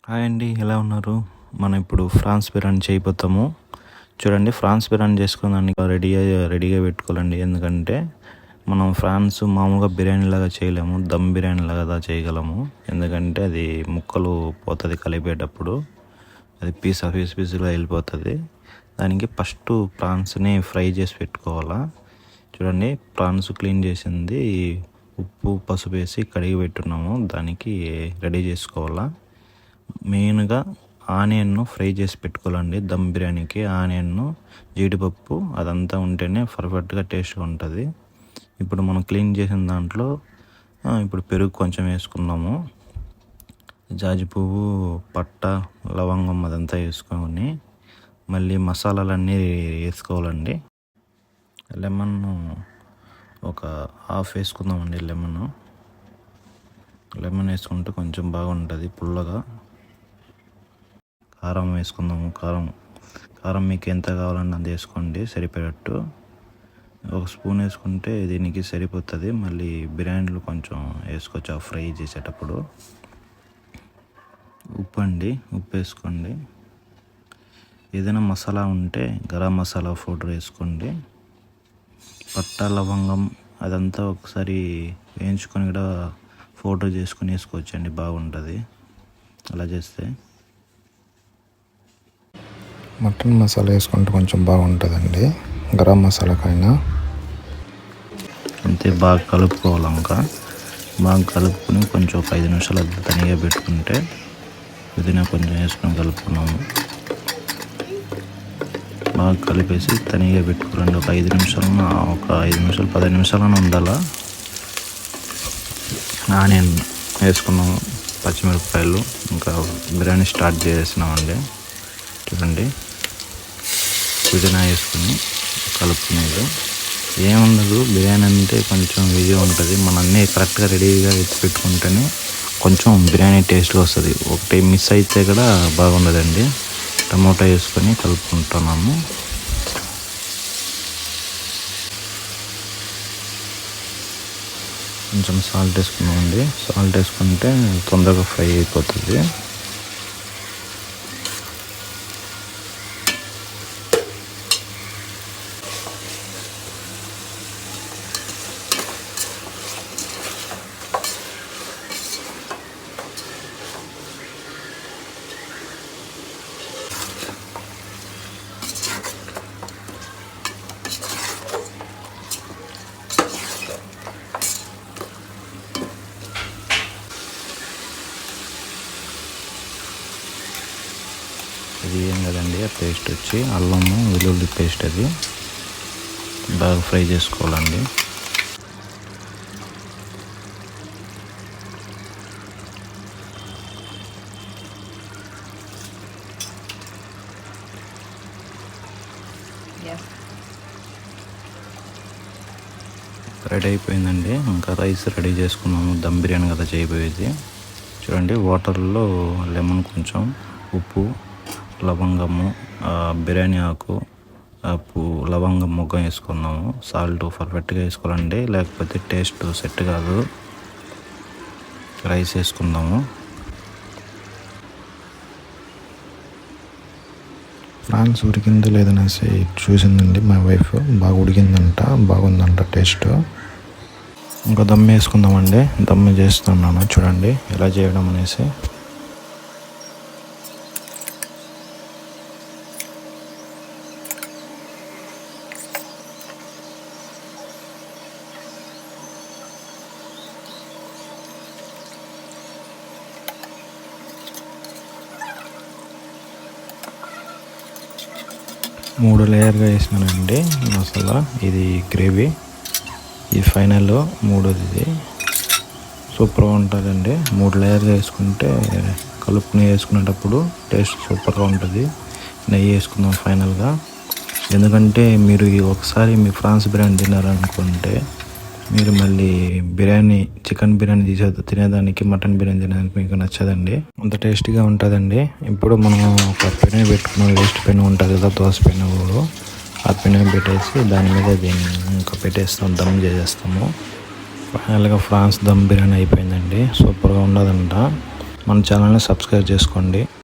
Hi అండి, ఎలా ఉన్నారు? మనం ఇప్పుడు ఫ్రాన్స్ బిర్యానీ చేయబోతాము. చూడండి, ఫ్రాన్స్ బిర్యానీ చేసుకుందానికి రెడీగా పెట్టుకోవాలండి. ఎందుకంటే మనం ఫ్రాన్స్ మామూలుగా బిర్యానీ లాగా చేయలేము, దమ్ బిర్యానీ లాగా చేయగలము. ఎందుకంటే అది ముక్కలు పోతుంది కలిపేటప్పుడు, అది పీసుగా వెళ్ళిపోతుంది. దానికి ఫస్ట్ ప్రాన్స్ని ఫ్రై చేసి పెట్టుకోవాలా. చూడండి, ప్రాన్స్ క్లీన్ చేసింది ఉప్పు పసుపు వేసి కడిగి పెట్టున్నాము. దానికి రెడీ చేసుకోవాలా. మెయిన్గా ఆనియన్ను ఫ్రై చేసి పెట్టుకోవాలండి. దమ్ బిర్యానీకి ఆనియన్ను, జీడిపప్పు అదంతా ఉంటేనే పర్ఫెక్ట్గా టేస్ట్గా ఉంటుంది. ఇప్పుడు మనం క్లీన్ చేసిన దాంట్లో ఇప్పుడు పెరుగు కొంచెం వేసుకున్నాము. జాజి పువ్వు, పట్ట, లవంగం అదంతా వేసుకొని మళ్ళీ మసాలాలన్నీ వేసుకోవాలండి. లెమన్ ఒక హాఫ్ వేసుకుందామండి. లెమన్ వేసుకుంటే కొంచెం బాగుంటుంది పుల్లగా. కారం వేసుకుందాము. కారం మీకు ఎంత కావాలన్నా అది వేసుకోండి, సరిపోయేటట్టు. ఒక స్పూన్ వేసుకుంటే దీనికి సరిపోతుంది. మళ్ళీ బిర్యానీలో కొంచెం వేసుకోవచ్చు ఫ్రై చేసేటప్పుడు. ఉప్పు వేసుకోండి. ఏదైనా మసాలా ఉంటే గరం మసాలా పౌడర్ వేసుకోండి. పట్ట, లవంగం అదంతా ఒకసారి వేయించుకొని కూడా పౌడర్ చేసుకొని వేసుకోవచ్చండి, బాగుంటుంది అలా చేస్తే. మటన్ మసాలా వేసుకుంటే కొంచెం బాగుంటుందండి, గరం మసాలాకైనా. అంతే, బాగా కలుపుకోవాలి. ఇంకా బాగా కలుపుకొని కొంచెం ఒక 5 నిమిషాలు అది తనిగా పెట్టుకుంటే పుదీనా కొంచెం వేసుకొని కలుపుకున్నాము. బాగా కలిపేసి తనిగా పెట్టుకోవాలండి. ఒక 5 నిమిషాలు 10 నిమిషాలన్నా ఉండాలా. ఆనియన్ వేసుకున్నాము, పచ్చిమిరపకాయలు, ఇంకా బిర్యానీ స్టార్ట్ చేసినామండి. చూడండి, పుదీనా వేసుకుని కలుపుకునేది ఏముండదు. బిర్యానీ అంటే కొంచెం ఈజీగా ఉంటుంది. మనం అన్నీ కరెక్ట్గా రెడీగా ఎత్తి పెట్టుకుంటేనే కొంచెం బిర్యానీ టేస్ట్గా వస్తుంది. ఒకటి మిస్ అయితే కూడా బాగుండదండి. టమోటా వేసుకొని కలుపుకుంటున్నాము. కొంచెం సాల్ట్ వేసుకున్నామండి. సాల్ట్ వేసుకుంటే తొందరగా ఫ్రై అయిపోతుంది. ఇది ఏం కదండి, ఆ పేస్ట్ వచ్చి అల్లము వెల్లుల్లి పేస్ట్. అది బాగా ఫ్రై చేసుకోవాలండి. రెడీ అయిపోయిందండి. ఇంకా రైస్ రెడీ చేసుకున్నాము. దమ్ బిర్యానీ కదా చేయబోయేది. చూడండి, వాటర్లో లెమన్, కొంచెం ఉప్పు, లవంగము, బిర్యానీ ఆకు, లవంగం మొగ్గం వేసుకున్నాము. సాల్ట్ పర్ఫెక్ట్గా వేసుకోవాలండి, లేకపోతే టేస్ట్ సెట్ కాదు. రైస్ వేసుకుందాము. ఫ్రాన్స్ ఉడికిందో లేదనేసి చూసిందండి మా వైఫ్. బాగా ఉడికిందంట, బాగుందంట టేస్ట్. ఇంకా దమ్ వేసుకుందామండి. దమ్ చేస్తున్నాను, చూడండి ఎలా చేయడం అనేసి. మూడు లేయర్గా వేసినానండి మసాలా. ఇది గ్రేవీ, ఈ ఫైనల్ మూడోది. సూపర్గా ఉంటుందండి. 3 లేయర్గా వేసుకుంటే కలుపుని వేసుకునేటప్పుడు టేస్ట్ సూపర్గా ఉంటుంది. నెయ్యి వేసుకుందాం ఫైనల్గా. ఎందుకంటే మీరు ఒకసారి మీ ఫ్రాన్స్ బిర్యానీ తినారనుకుంటే మీరు మళ్ళీ చికెన్ బిర్యానీ తినేదానికి, మటన్ బిర్యానీ తినేదానికి మీకు నచ్చదండి. అంత టేస్టీగా ఉంటుందండి. ఇప్పుడు మనం ఒక పెను పెట్టుకున్నాం, వేస్ట్ పెను ఉంటుంది కదా, దోశ పెను. ఆ పెను పెట్టేసి దాని మీద దీన్ని ఇంకా పెట్టేస్తాం, దమ్ చేసేస్తాము. ఫైనల్గా ఫ్రాన్స్ దమ్ బిర్యానీ అయిపోయిందండి. సూపర్గా ఉండదంట. మన ఛానల్ని సబ్స్క్రైబ్ చేసుకోండి.